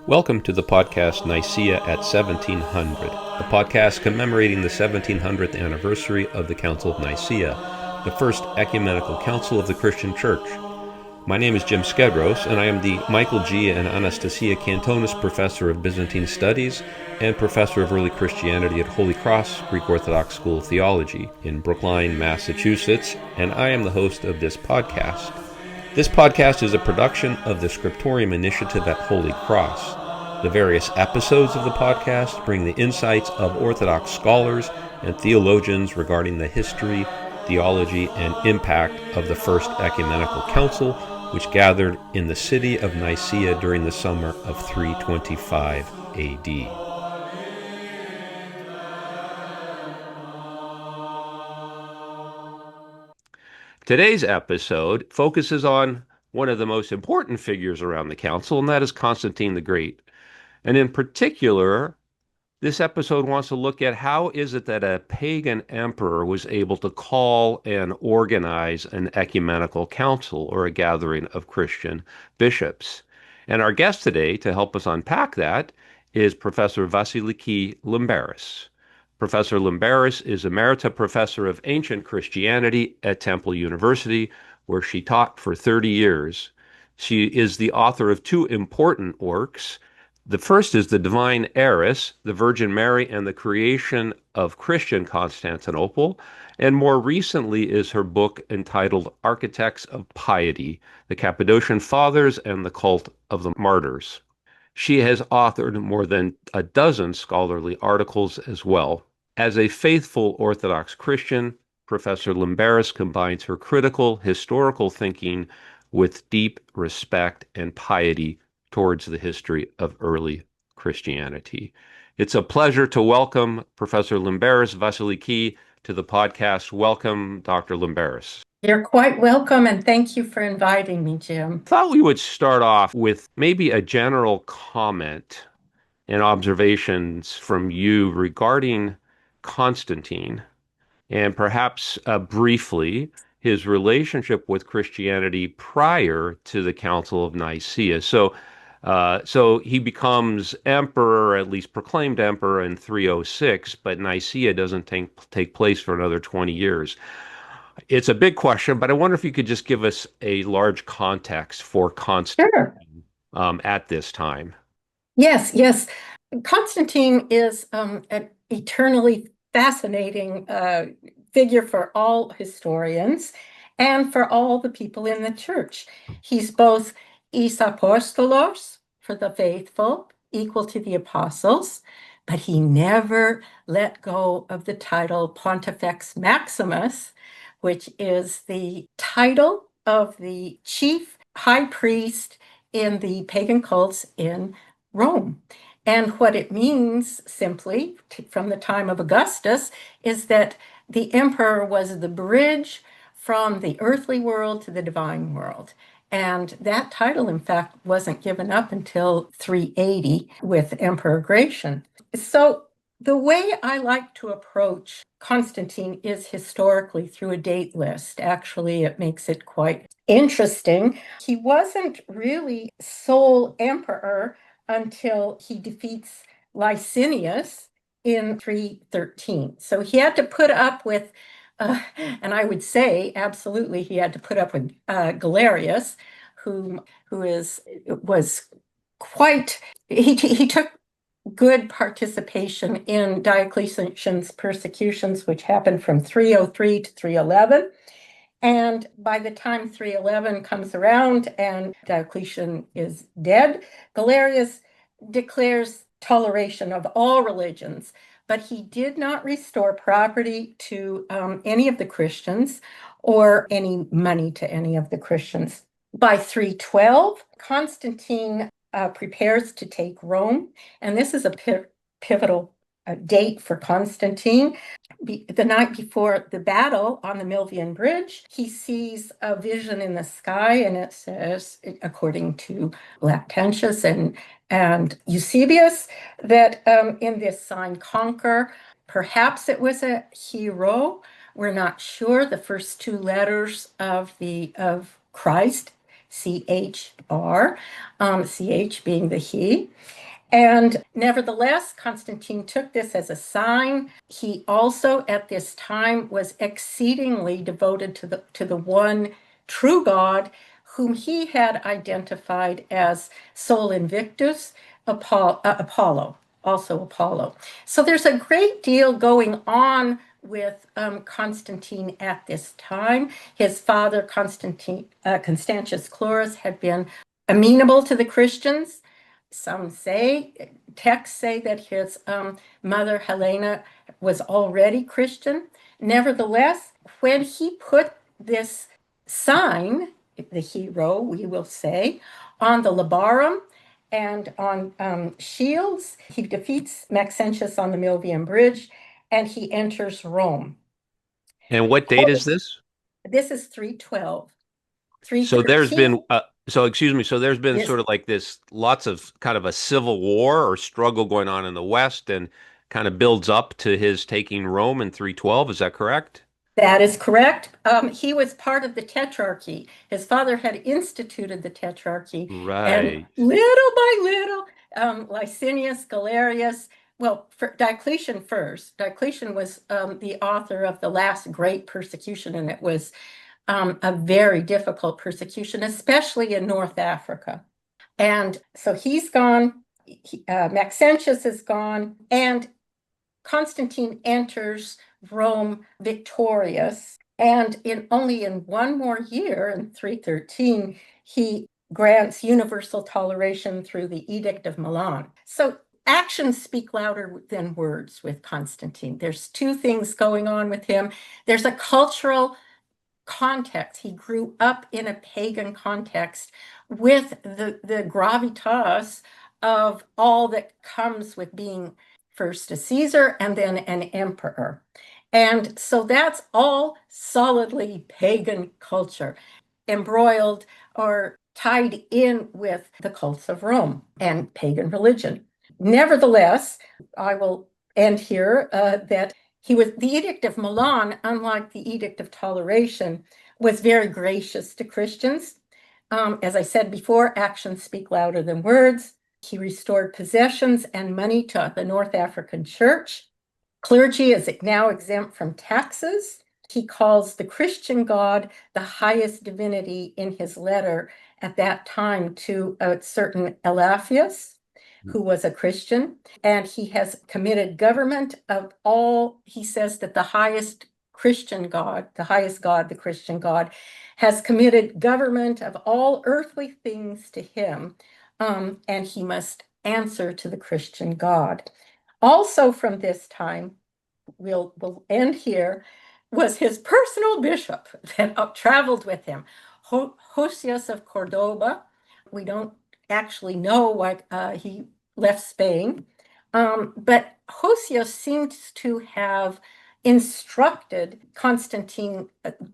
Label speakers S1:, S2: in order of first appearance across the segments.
S1: Welcome to the podcast Nicaea at 1700, a podcast commemorating the 1700th anniversary of the Council of Nicaea, the first ecumenical council of the Christian Church. My name is Jim Skedros, and I am the Michael G. and Anastasia Kantonis Professor of Byzantine Studies and Professor of Early Christianity at Holy Cross Greek Orthodox School of Theology in Brookline, Massachusetts, and I am the host of this podcast. This podcast is a production of the Scriptorium Initiative at Holy Cross. The various episodes of the podcast bring the insights of Orthodox scholars and theologians regarding the history, theology, and impact of the First Ecumenical Council, which gathered in the city of Nicaea during the summer of 325 AD. Today's episode focuses on one of the most important figures around the council, and that is Constantine the Great. And in particular, this episode wants to look at how is it that a pagan emperor was able to call and organize an ecumenical council, or a gathering of Christian bishops. And our guest today to help us unpack that is Professor Vasiliki Limberis. Professor Limberis is Emerita Professor of Ancient Christianity at Temple University, where she taught for 30 years. She is the author of two important works. The first is The Divine Heiress, the Virgin Mary and the Creation of Christian Constantinople, and more recently is her book entitled Architects of Piety, the Cappadocian Fathers and the Cult of the Martyrs. She has authored more than a dozen scholarly articles as well. As a faithful Orthodox Christian, Professor Limberis combines her critical, historical thinking with deep respect and piety towards the history of early Christianity. It's a pleasure to welcome Professor Limberis Vasiliki to the podcast. Welcome, Dr. Limberis.
S2: You're quite welcome, and thank you for inviting me, Jim.
S1: Thought we would start off with maybe a general comment and observations from you regarding Constantine, and perhaps briefly his relationship with Christianity prior to the Council of Nicaea. So he becomes emperor, at least proclaimed emperor, in 306, but Nicaea doesn't take place for another 20 years. It's a big question, but I wonder if you could just give us a large context for Constantine at this time.
S2: Yes. Constantine is an eternally fascinating figure for all historians and for all the people in the church. He's both is apostolos, for the faithful, equal to the apostles, but he never let go of the title Pontifex Maximus, which is the title of the chief high priest in the pagan cults in Rome. And what it means simply from the time of Augustus is that the emperor was the bridge from the earthly world to the divine world. And that title, in fact, wasn't given up until 380 with Emperor Gratian. So the way I like to approach Constantine is historically through a date list. Actually, it makes it quite interesting. He wasn't really sole emperor until he defeats Licinius in 313. So he had to put up with, and I would say absolutely he had to put up with Galerius, who was quite, he took good participation in Diocletian's persecutions, which happened from 303 to 311. And by the time 311 comes around and Diocletian is dead, Galerius declares toleration of all religions, but he did not restore property to any of the Christians or any money to any of the Christians. By 312, Constantine prepares to take Rome, and this is a pivotal date for Constantine. The night before the battle on the Milvian Bridge, he sees a vision in the sky, and it says, according to Lactantius and Eusebius, that in this sign conquer. Perhaps it was a hero. We're not sure. The first two letters of Christ CHR, CH being the he. And nevertheless, Constantine took this as a sign. He also, at this time, was exceedingly devoted to the one true God, whom he had identified as Sol Invictus, Apollo, also Apollo. So there's a great deal going on with Constantine at this time. His father, Constantius Chlorus, had been amenable to the Christians. Some say, texts say that his mother Helena was already Christian. Nevertheless, when he put this sign, the hero, we will say, on the labarum and on shields, he defeats Maxentius on the Milvian Bridge and he enters Rome.
S1: And what date is this?
S2: This is 312.
S1: So there's
S2: 313.
S1: been so excuse me, so there's been
S2: Yes,
S1: sort of like this lots of kind of a civil war or struggle going on in the West and kind of builds up to his taking Rome in 312. Is that correct?
S2: that is correct. He was part of the Tetrarchy. His father had instituted the Tetrarchy, and
S1: Right.
S2: little by little, Licinius, Galerius, well, for Diocletian first. Diocletian was the author of the last great persecution, and it was a very difficult persecution, especially in North Africa. And so he's gone, Maxentius is gone, and Constantine enters Rome victorious. And only in one more year, in 313, he grants universal toleration through the Edict of Milan. So actions speak louder than words with Constantine. There's two things going on with him. There's a cultural context. He grew up in a pagan context with the gravitas of all that comes with being first a Caesar and then an emperor. And so that's all solidly pagan culture, embroiled or tied in with the cults of Rome and pagan religion. Nevertheless, I will end here that the Edict of Milan, unlike the Edict of Toleration, was very gracious to Christians. As I said before, actions speak louder than words. He restored possessions and money to the North African church. Clergy is now exempt from taxes. He calls the Christian God the highest divinity in his letter at that time to a certain Elafius, who was a Christian. And he has committed government of all, he says that the highest Christian God, the highest God, the Christian God, has committed government of all earthly things to him, and he must answer to the Christian God. Also from this time, we'll end here, was his personal bishop that traveled with him, Hosius of Cordoba. We don't actually know why he left Spain, but Hosius seems to have instructed Constantine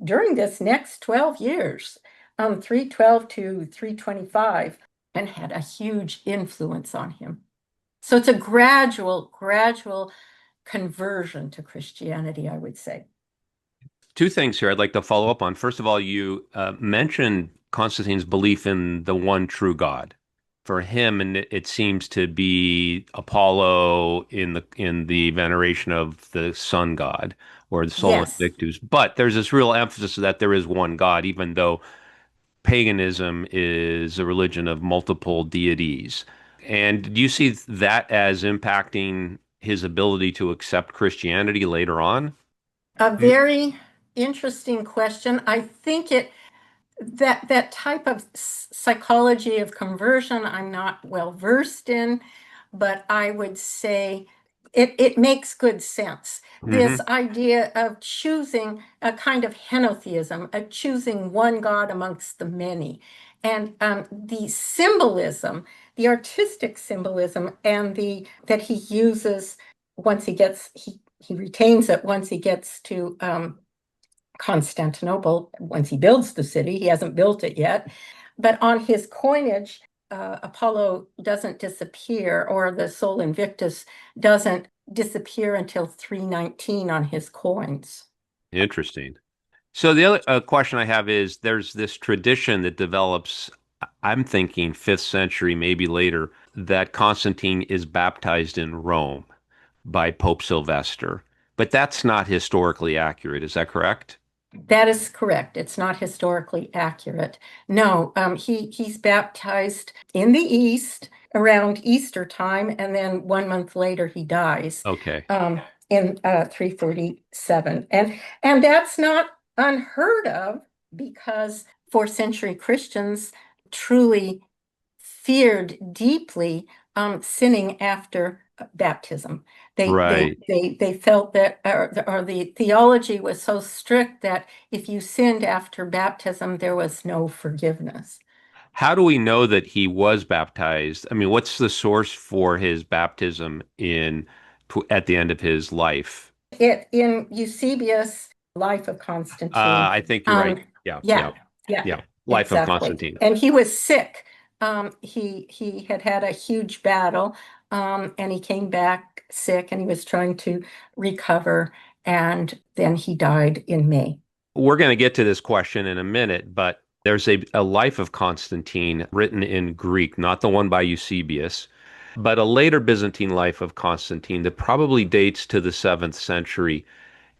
S2: during this next 12 years, 312 to 325, and had a huge influence on him. So it's a gradual conversion to Christianity, I would say.
S1: Two things here I'd like to follow up on. First of all, you mentioned Constantine's belief in the one true God. For him, and it seems to be Apollo in the veneration of the sun god or the Sol
S2: Yes,
S1: Invictus. But there's this real emphasis that there is one God, even though paganism is a religion of multiple deities. And do you see that as impacting his ability to accept Christianity later on?
S2: a very interesting question. I think that type of psychology of conversion I'm not well versed in, but I would say it makes good sense. This
S1: Hmm.
S2: idea of choosing a kind of henotheism, of choosing one God amongst the many, and the symbolism, the artistic symbolism, and the that he uses once he retains it once he gets to Constantinople, once he builds the city. He hasn't built it yet. But on his coinage, Apollo doesn't disappear, or the Sol Invictus doesn't disappear until 319 on his coins.
S1: Interesting. So the other question I have is there's this tradition that develops, I'm thinking 5th century, maybe later, that Constantine is baptized in Rome by Pope Sylvester. But that's not historically accurate. Is that correct?
S2: That is correct. It's not historically accurate. No, he's baptized in the East around Easter time, and then 1 month later he dies
S1: Okay.
S2: in 337. And that's not unheard of because fourth century Christians truly feared deeply sinning after baptism.
S1: Right.
S2: They felt that, or the theology was so strict that if you sinned after baptism, there was no forgiveness.
S1: How do we know that he was baptized? I mean, what's the source for his baptism at the end of his life?
S2: In Eusebius' Life of Constantine,
S1: I think you're right. Yeah, yeah,
S2: yeah, yeah,
S1: yeah. Life of
S2: exactly.
S1: Constantine.
S2: And he was sick. He had had a huge battle, and he came back sick, and he was trying to recover, and then he died in May.
S1: We're going to get to this question in a minute, but there's a Life of Constantine written in Greek, not the one by Eusebius, but a later Byzantine Life of Constantine that probably dates to the 7th century.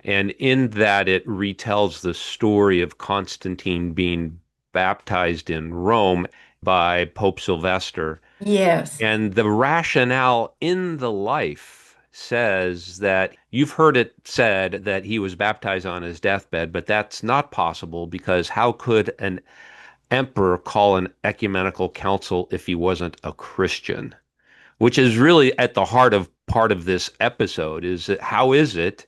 S1: And in that, it retells the story of Constantine being baptized in Rome by Pope Sylvester.
S2: Yes,
S1: And the rationale in the life says that you've heard it said that he was baptized on his deathbed, but that's not possible because how could an emperor call an ecumenical council if he wasn't a Christian? Which is really at the heart of part of this episode is that how is it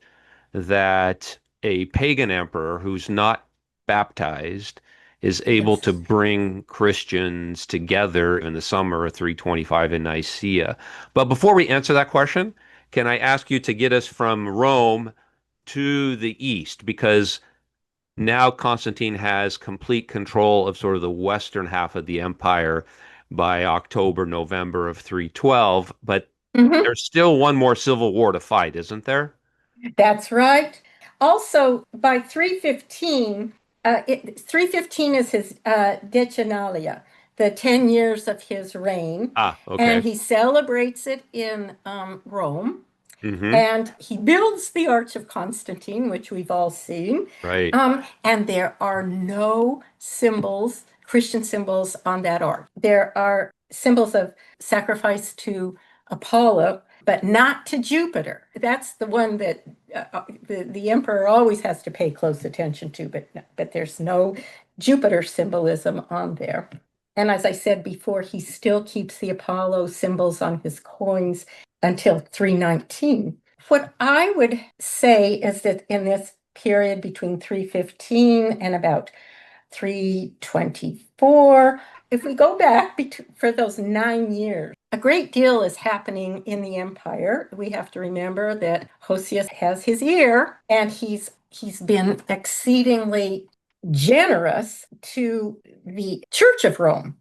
S1: that a pagan emperor who's not baptized is able to
S2: yes.
S1: bring Christians together in the summer of 325 in Nicaea. But before we answer that question, can I ask you to get us from Rome to the east? Because now Constantine has complete control of sort of the western half of the empire by October, November of 312. But
S2: Mhm.
S1: there's still one more civil war to fight, isn't there?
S2: That's right. Also, by 315, 315 is his Decinalia, the 10 years of his reign,
S1: Ah, okay.
S2: and he celebrates it in Rome.
S1: Mm-hmm.
S2: And he builds the Arch of Constantine, which we've all seen.
S1: Right.
S2: And there are no symbols, Christian symbols on that arch. There are symbols of sacrifice to Apollo, but not to Jupiter. That's the one that the emperor always has to pay close attention to, but there's no Jupiter symbolism on there. And as I said before, he still keeps the Apollo symbols on his coins until 319. What I would say is that in this period between 315 and about 324, if we go back for those 9 years, a great deal is happening in the empire. We have to remember that Hosius has his ear, and he's been exceedingly generous to the Church of Rome.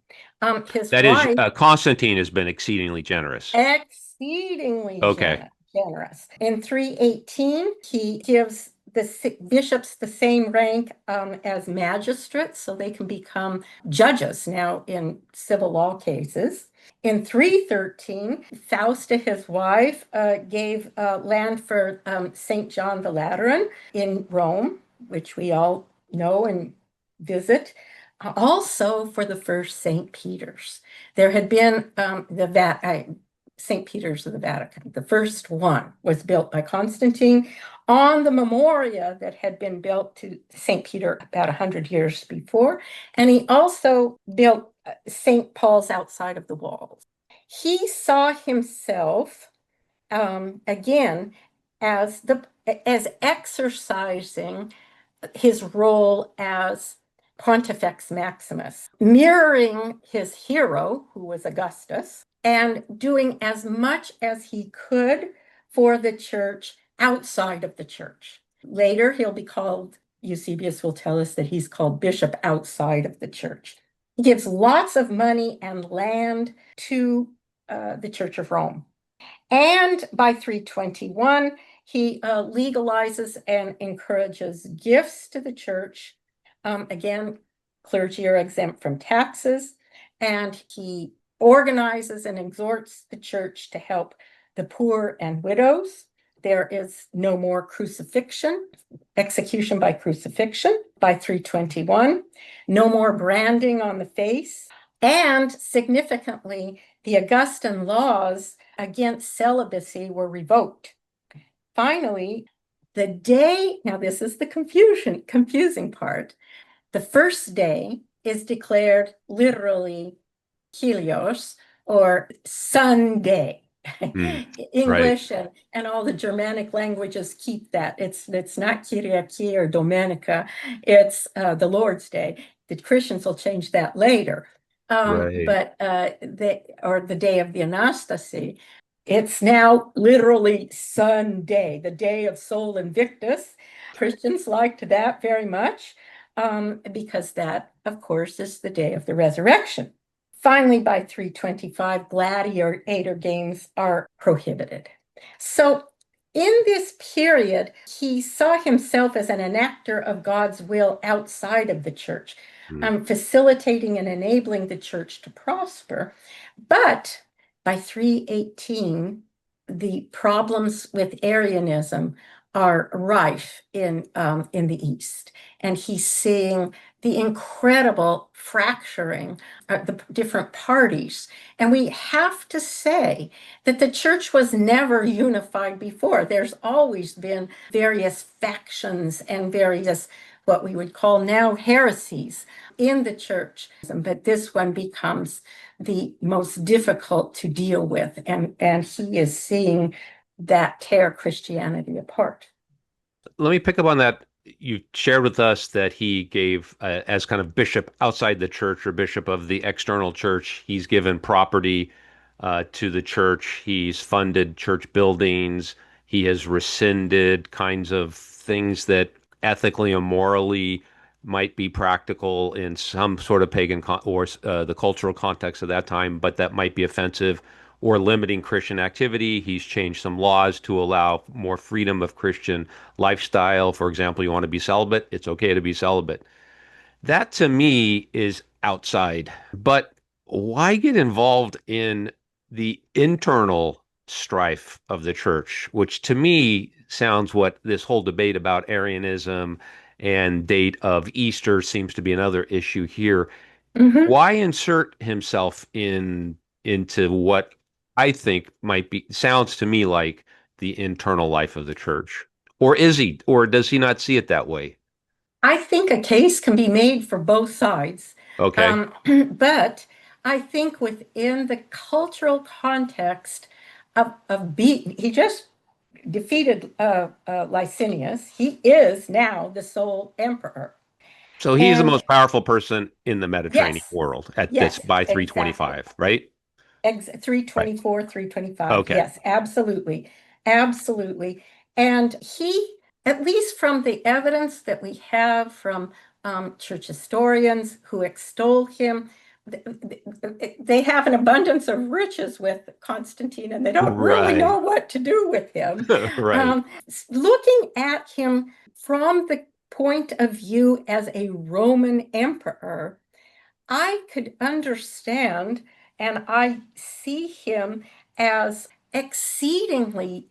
S2: His
S1: That is,
S2: wife
S1: Constantine has been exceedingly generous.
S2: exceedingly
S1: Okay.
S2: generous. In 318, he gives the bishops the same rank as magistrates, so they can become judges now in civil law cases. In 313, Fausta, his wife, gave land for St. John the Lateran in Rome, which we all know and visit. Also for the first St. Peter's. There had been St. Peter's of the Vatican. The first one was built by Constantine on the Memoria that had been built to St. Peter about 100 years before. And he also built St. Paul's outside of the walls. He saw himself again as exercising his role as Pontifex Maximus, mirroring his hero, who was Augustus, and doing as much as he could for the church outside of the church. Later, he'll be called, Eusebius will tell us that he's called bishop outside of the church. He gives lots of money and land to the Church of Rome. And by 321, He legalizes and encourages gifts to the church. Again, clergy are exempt from taxes, and he organizes and exhorts the church to help the poor and widows. There is no more crucifixion, execution by crucifixion by 321, no more branding on the face, and significantly, the Augustan laws against celibacy were revoked. Finally, the day, now this is the confusing part, the first day is declared literally Helios, or Sunday.
S1: Mm, right.
S2: English and all the Germanic languages keep that. It's not Kyriaki or Domenica. It's the Lord's Day. The Christians will change that later.
S1: Right.
S2: But or the day of the Anastasi. It's now literally Sunday, the day of Sol Invictus. Christians liked that very much because that, of course, is the day of the resurrection. Finally, by 325, gladiator games are prohibited. So in this period, he saw himself as an enactor of God's will outside of the church,
S1: Mm,
S2: facilitating and enabling the church to prosper. But by 318, the problems with Arianism are rife in the East. And he's seeing the incredible fracturing of the different parties. And we have to say that the church was never unified before. There's always been various factions and various what we would call now heresies in the church. But this one becomes the most difficult to deal with. And he is seeing that tear Christianity apart.
S1: Let me pick up on that. You shared with us that he gave, as kind of bishop outside the church or bishop of the external church, he's given property to the church. He's funded church buildings. He has rescinded kinds of things that ethically and morally might be practical in some sort of pagan or the cultural context of that time, but that might be offensive or limiting Christian activity. He's changed some laws to allow more freedom of Christian lifestyle. For example, you want to be celibate, it's okay to be celibate. That to me is outside. But why get involved in the internal strife of the church, which to me sounds what this whole debate about Arianism and date of Easter seems to be another issue here.
S2: Mhm.
S1: Why insert himself into what I think might be sounds to me like the internal life of the church? Or is he, or does he not see it that way?
S2: I think a case can be made for both sides.
S1: Okay.
S2: But I think within the cultural context he just defeated Licinius. He is now the sole emperor.
S1: So he's the
S2: And
S1: most powerful person in the Mediterranean
S2: yes,
S1: world at this
S2: yes,
S1: by
S2: exactly.
S1: 325, right? Right.
S2: 324, 325.
S1: Okay.
S2: Yes, absolutely. Absolutely. And he, at least from the evidence that we have from church historians who extol him, they have an abundance of riches with Constantine and they don't really
S1: Right.
S2: know what to do with him.
S1: Right.
S2: Um, Looking at him from the point of view as a Roman emperor, I could understand and I see him as exceedingly,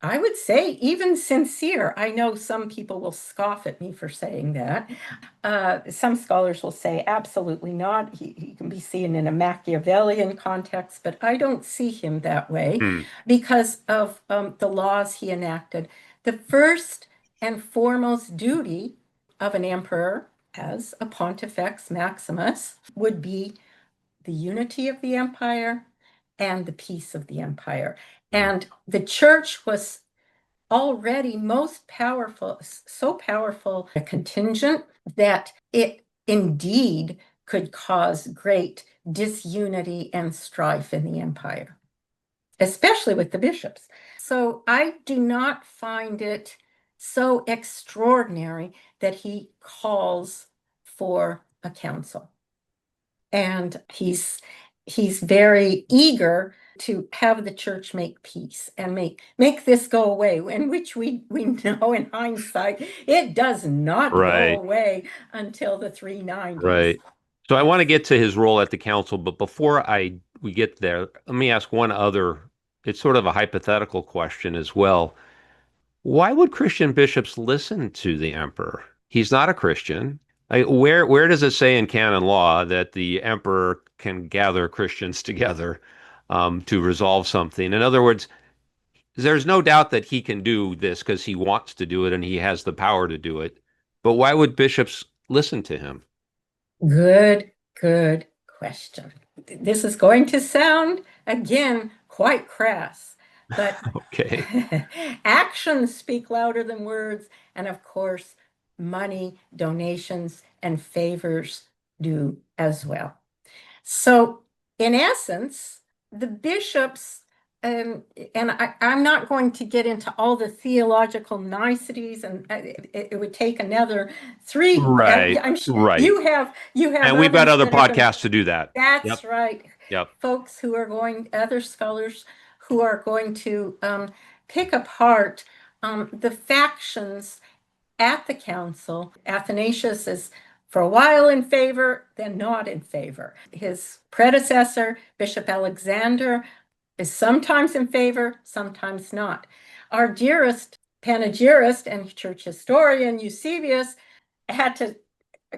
S2: I would say, even sincere. I know some people will scoff at me for saying that. Some scholars will say absolutely not. He can be seen in a Machiavellian context, but I don't see him that way
S1: Hmm.
S2: because of the laws he enacted. The first and foremost duty of an emperor as a Pontifex Maximus would be the unity of the empire and the peace of the empire. And the church was already most powerful, so powerful a contingent that it indeed could cause great disunity and strife in the empire, especially with the bishops. So I do not find it so extraordinary that he calls for a council. And he's very eager to have the church make peace and make this go away, in which we know in hindsight, it does not go
S1: Right.
S2: away until the 390s.
S1: Right. So I want to get to his role at the council, but before I we get there, let me ask one other, it's sort of a hypothetical question as well. Why would Christian bishops listen to the emperor? He's not a Christian. Where does it say in canon law that the emperor can gather Christians together to resolve something? In other words, there's no doubt that he can do this because he wants to do it and he has the power to do it. But why would bishops listen to him?
S2: Good question. This is going to sound, again, quite crass, but
S1: Okay.
S2: actions speak louder than words. And of course, money, donations, and favors do as well. So, in essence, the bishops, and I'm not going to get into all the theological niceties, and it would take another three.
S1: Right,
S2: I'm sure
S1: right.
S2: you have
S1: And we've got
S2: others
S1: other
S2: that are going.
S1: podcasts to do that.
S2: That's
S1: Yep,
S2: right.
S1: yep.
S2: Folks who are going, other scholars who are going to pick apart the factions at the council. Athanasius is for a while in favor, then not in favor. His predecessor, Bishop Alexander, is sometimes in favor, sometimes not. Our dearest panegyrist and church historian, Eusebius, had to,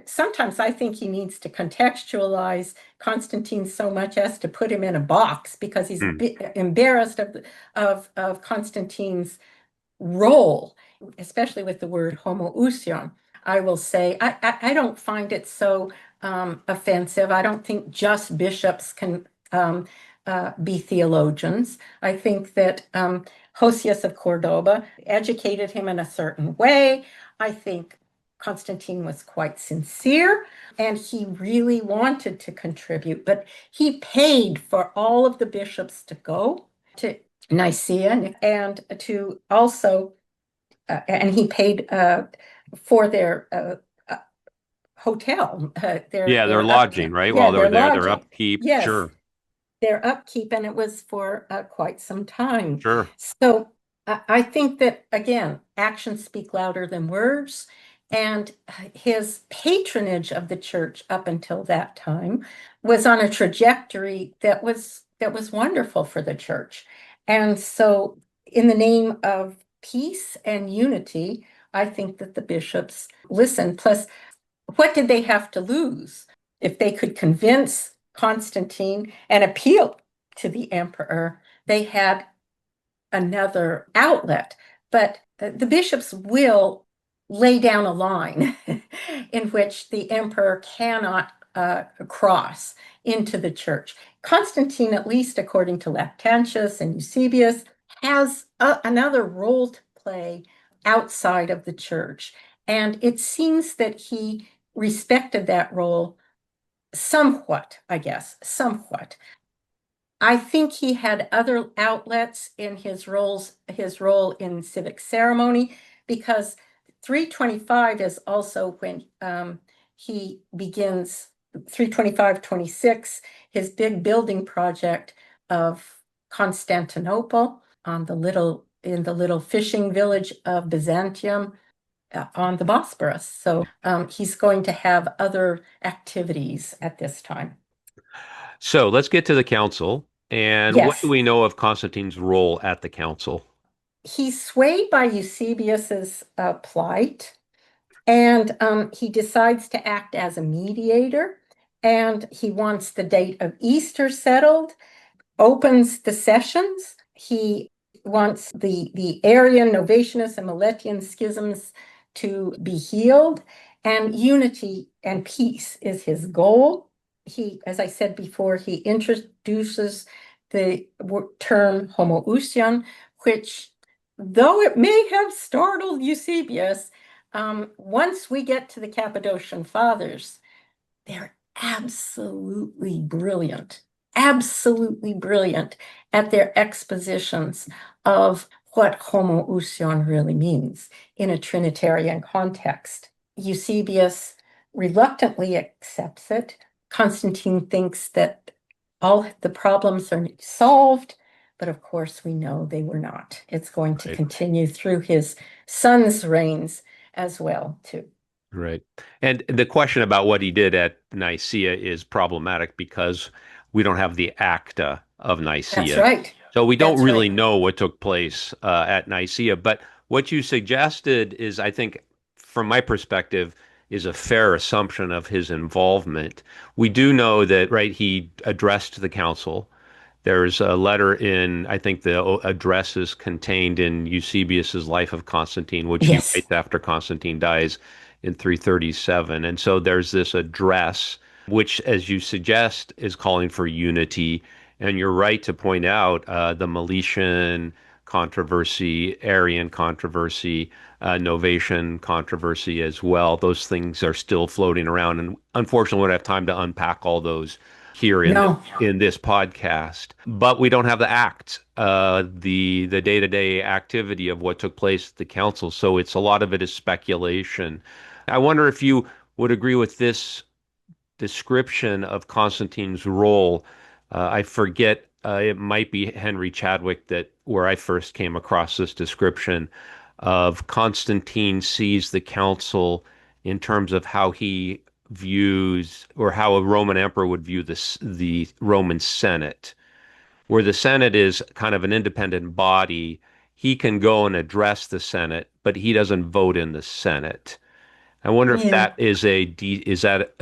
S2: sometimes I think he needs to contextualize Constantine so much as to put him in a box, because he's a
S1: Hmm.
S2: bit embarrassed of Constantine's role, especially with the word homoousion. I will say, I don't find it so offensive. I don't think just bishops can be theologians. I think that Hosius of Cordoba educated him in a certain way. I think Constantine was quite sincere and he really wanted to contribute, but he paid for all of the bishops to go to Nicaea and to also, and he paid for their hotel,
S1: Yeah, they're
S2: their upkeep.
S1: lodging, right?
S2: Yeah,
S1: While they're
S2: their
S1: there, their
S2: lodging.
S1: upkeep.
S2: Yes,
S1: Sure,
S2: their upkeep, and it was for quite some time.
S1: sure.
S2: So I think that, again, actions speak louder than words. And his patronage of the church up until that time was on a trajectory that was wonderful for the church. And so, in the name of peace and unity, I think that the bishops listened. Plus, what did they have to lose? If they could convince Constantine and appeal to the emperor, they had another outlet. But the bishops will lay down a line in which the emperor cannot cross into the church. Constantine, at least according to Lactantius and Eusebius, has another role to play outside of the church. And it seems that he respected that role somewhat, I guess, somewhat. I think he had other outlets in his role in civic ceremony, because 325 is also when he begins 325-26, his big building project of Constantinople in the little fishing village of Byzantium on the Bosporus. So he's going to have other activities at this time.
S1: So let's get to the council. And what do
S2: Yes.
S1: we know of Constantine's role at the council?
S2: He's swayed by Eusebius's plight, and he decides to act as a mediator, and he wants the date of Easter settled, opens the sessions. He wants the Arian, Novatianus, and Meletian schisms to be healed, and unity and peace is his goal. He, as I said before, he introduces the term homoousion, which, though it may have startled Eusebius, once we get to the Cappadocian Fathers, they're absolutely brilliant at their expositions of what homoousion really means in a Trinitarian context. Eusebius reluctantly accepts it. Constantine thinks that all the problems are solved, but of course we know they were not. It's going to
S1: Right.
S2: continue through his son's reigns as well, too.
S1: Right. And the question about what he did at Nicaea is problematic because we don't have the Acta of
S2: That's
S1: Nicaea.
S2: right.
S1: So we don't
S2: That's
S1: really
S2: right.
S1: know what took place at Nicaea. But what you suggested is, I think, from my perspective, is a fair assumption of his involvement. We do know that, right, he addressed the council. There's a letter in, I think the address is contained in Eusebius's Life of Constantine, which he
S2: Yes.
S1: writes after Constantine dies in 337. And so there's this address, which, as you suggest, is calling for unity. And you're right to point out the Meletian controversy, Arian controversy, Novatian controversy as well. Those things are still floating around. And unfortunately, we don't have time to unpack all those here
S2: No.
S1: in this podcast, but we don't have the act, the day-to-day activity of what took place at the council. So it's a lot of it is speculation. I wonder if you would agree with this description of Constantine's role. I forget, it might be Henry Chadwick that where I first came across this description of Constantine sees the council in terms of how he views or how a Roman emperor would view the Roman Senate, where the Senate is kind of an independent body. He can go and address the Senate, but he doesn't vote in the Senate. I wonder if
S2: Yeah.
S1: that is that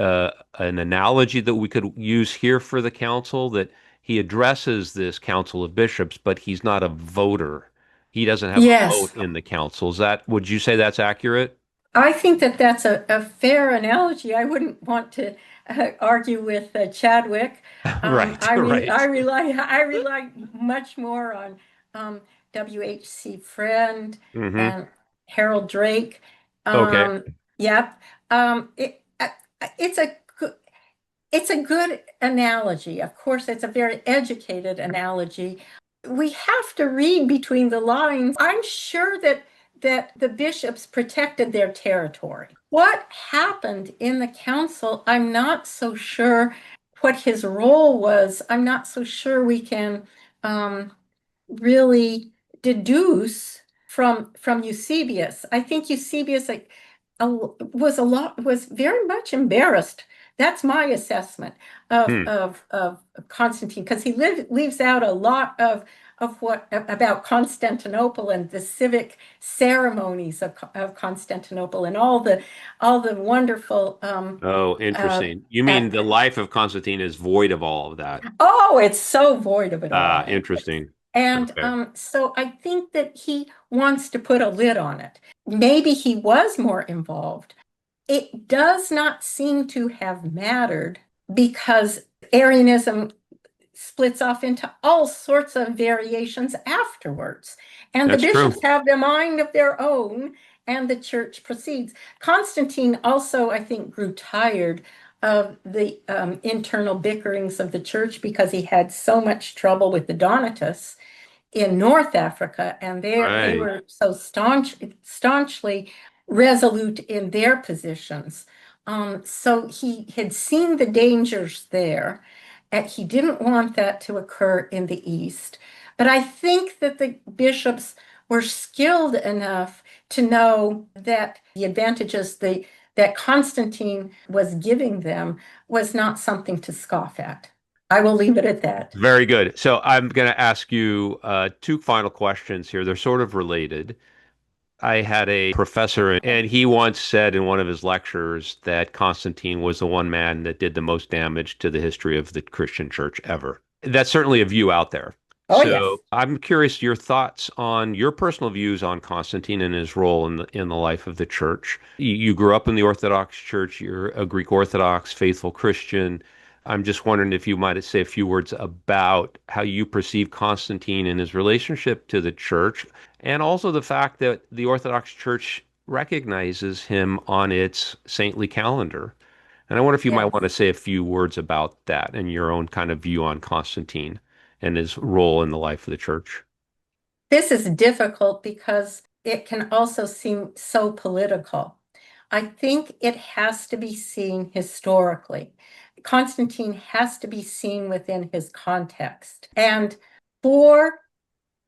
S1: an analogy that we could use here for the council, that he addresses this council of bishops, but he's not a voter. He doesn't have a vote
S2: Yes.
S1: in the council. Is that, would you say that's accurate?
S2: I think that that's a fair analogy. I wouldn't want to argue with Chadwick.
S1: Right, right.
S2: I rely much more on W.H.C. Friend
S1: Hmm.
S2: and Harold Drake.
S1: Okay.
S2: Um, yep. It's a it's a good analogy. Of course, it's a very educated analogy. We have to read between the lines. I'm sure that the bishops protected their territory. What happened in the council, I'm not so sure what his role was. I'm not so sure we can um, really deduce from Eusebius. I think Eusebius was very much embarrassed. That's my assessment
S1: Hmm.
S2: of Constantine, because he leaves out a lot of what about Constantinople and the civic ceremonies of Constantinople and all the wonderful
S1: Oh,
S2: uh,
S1: interesting. You
S2: uh,
S1: mean the life of Constantine is void of all of that?
S2: oh, it's so void of it
S1: Ah,
S2: all.
S1: interesting.
S2: And
S1: Okay.
S2: so I think that he wants to put a lid on it. Maybe he was more involved. It does not seem to have mattered because Arianism splits off into all sorts of variations afterwards. And the
S1: That's true.
S2: bishops have a mind of their own, and the church proceeds. Constantine also, I think, grew tired of the internal bickerings of the church because he had so much trouble with the Donatists in North Africa, and they
S1: Right.
S2: were so staunchly resolute in their positions. So he had seen the dangers there, and he didn't want that to occur in the East. But I think that the bishops were skilled enough to know that the advantages that Constantine was giving them was not something to scoff at. I will leave it at that.
S1: Very good. So I'm going to ask you two final questions here. They're sort of related. I had a professor, and he once said in one of his lectures that Constantine was the one man that did the most damage to the history of the Christian church ever. That's certainly a view out there.
S2: Oh,
S1: So
S2: yes.
S1: I'm curious your thoughts on your personal views on Constantine and his role in the life of the church. You grew up in the Orthodox Church. You're a Greek Orthodox faithful Christian. I'm just wondering if you might say a few words about how you perceive Constantine and his relationship to the church, and also the fact that the Orthodox Church recognizes him on its saintly calendar. And I wonder if you might want to
S2: Yes.
S1: say a few words about that and your own kind of view on Constantine and his role in the life of the church.
S2: This is difficult because it can also seem so political. I think it has to be seen historically. Constantine has to be seen within his context. And for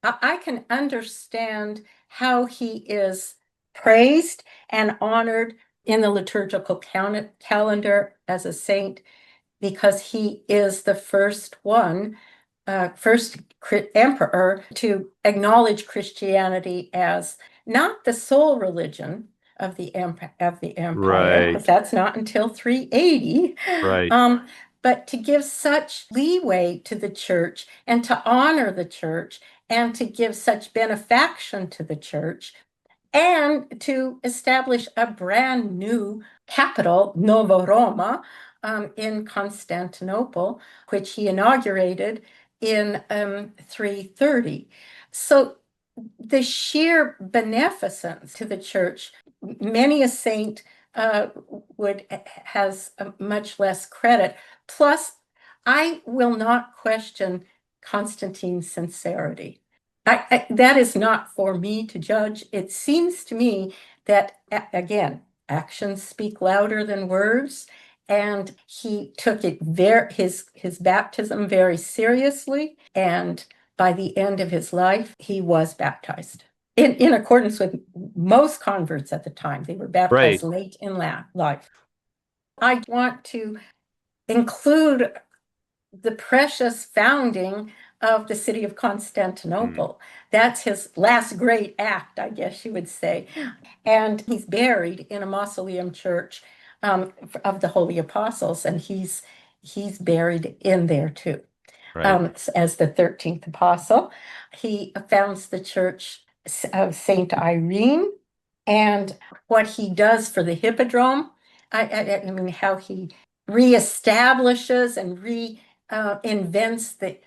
S2: I can understand how he is praised and honored in the liturgical calendar as a saint because he is the first emperor to acknowledge Christianity as not the sole religion of the empire, because
S1: Right.
S2: that's not until 380,
S1: Right.
S2: but to give such leeway to the church and to honor the church and to give such benefaction to the church and to establish a brand new capital, Nova Roma, in Constantinople, which he inaugurated in 330. So the sheer beneficence to the church, many a saint would has much less credit. Plus, I will not question Constantine's sincerity. That is not for me to judge. It seems to me that, again, actions speak louder than words, and he took his baptism very seriously, and by the end of his life, he was baptized in accordance with most converts at the time. They were baptized
S1: Right.
S2: late in life. I want to include the precious founding of the city of
S1: Hmm.
S2: Constantinople. That's his last great act, I guess you would say. And he's buried in a mausoleum church of the Holy Apostles, and he's buried in there too.
S1: Right.
S2: As the 13th apostle. He founds the church of Saint Irene, and what he does for the hippodrome, I mean, how he reestablishes and reinvents the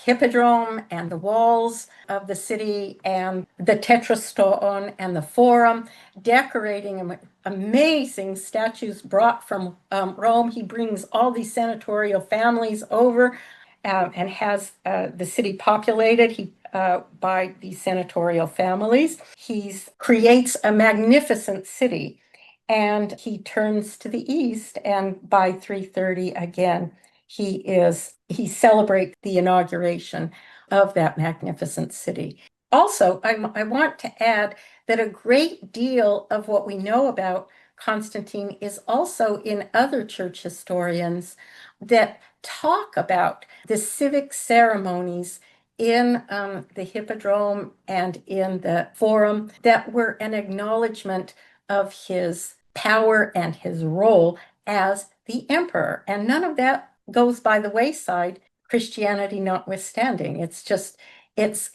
S2: hippodrome and the walls of the city and the tetrastoon and the forum, decorating amazing statues brought from Rome. He brings all these senatorial families over and has the city populated by these senatorial families. He creates a magnificent city, and he turns to the east, and by 330 again, he celebrates the inauguration of that magnificent city. Also, I want to add that a great deal of what we know about Constantine is also in other church historians that talk about the civic ceremonies in the hippodrome and in the forum that were an acknowledgement of his power and his role as the emperor. And none of that goes by the wayside, Christianity notwithstanding. It's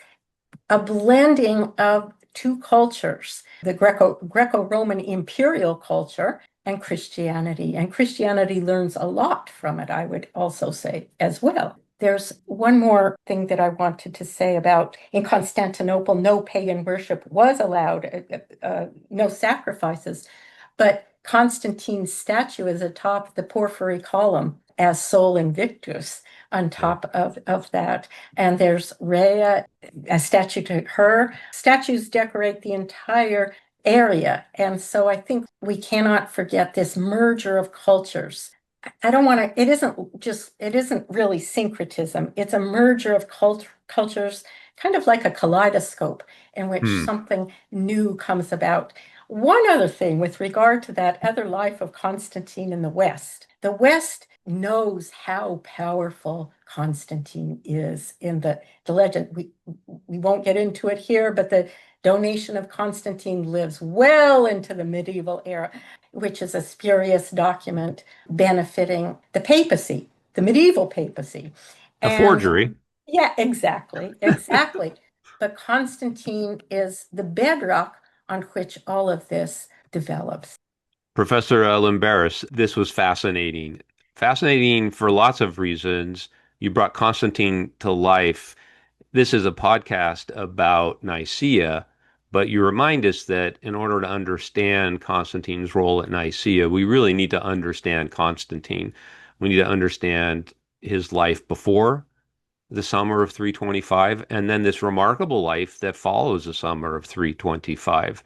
S2: a blending of two cultures, the Greco-Roman imperial culture and Christianity. And Christianity learns a lot from it, I would also say as well. There's one more thing that I wanted to say about in Constantinople, no pagan worship was allowed, no sacrifices, but Constantine's statue is atop the porphyry column as Sol Invictus on top of that. And there's Rhea, a statue to her. Statues decorate the entire area. And so I think we cannot forget this merger of cultures. I don't want to, it isn't really syncretism. It's a merger of cultures, kind of like a kaleidoscope in which
S1: Hmm.
S2: something new comes about. One other thing with regard to that other life of Constantine in the West knows how powerful Constantine is in the legend. We won't get into it here, but the donation of Constantine lives well into the medieval era, which is a spurious document benefiting the papacy, the medieval papacy.
S1: A
S2: And
S1: forgery.
S2: yeah, exactly. But Constantine is the bedrock on which all of this develops.
S1: Professor Limberis, this was fascinating. Fascinating for lots of reasons. You brought Constantine to life. This is a podcast about Nicaea, but you remind us that in order to understand Constantine's role at Nicaea, we really need to understand Constantine. We need to understand his life before the summer of 325 and then this remarkable life that follows the summer of 325.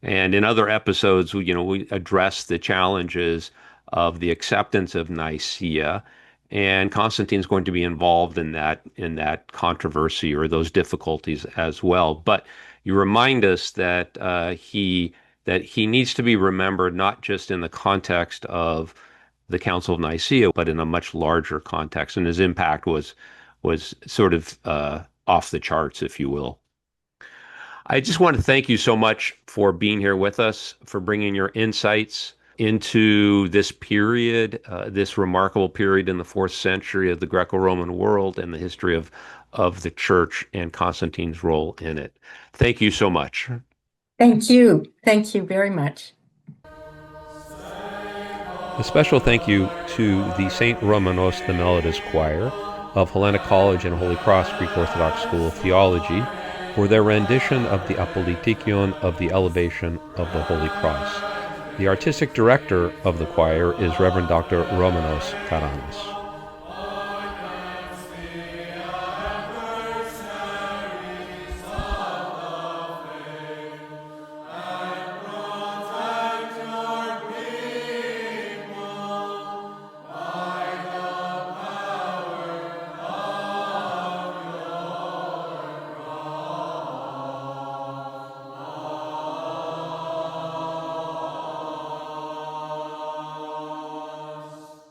S1: And in other episodes, we address the challenges of the acceptance of Nicaea. And Constantine's going to be involved in that controversy or those difficulties as well. But you remind us that he needs to be remembered not just in the context of the Council of Nicaea, but in a much larger context. And his impact was sort of off the charts, if you will. I just want to thank you so much for being here with us, for bringing your insights into this period, this remarkable period in the fourth century of the Greco-Roman world and the history of the church and Constantine's role in it. Thank you so much.
S2: Thank you. Thank you very much.
S1: A special thank you to the St. Romanos the Melodist Choir of Helena College and Holy Cross Greek Orthodox School of Theology for their rendition of the Apolitikion of the Elevation of the Holy Cross. The artistic director of the choir is Reverend Dr. Romanos Karanis.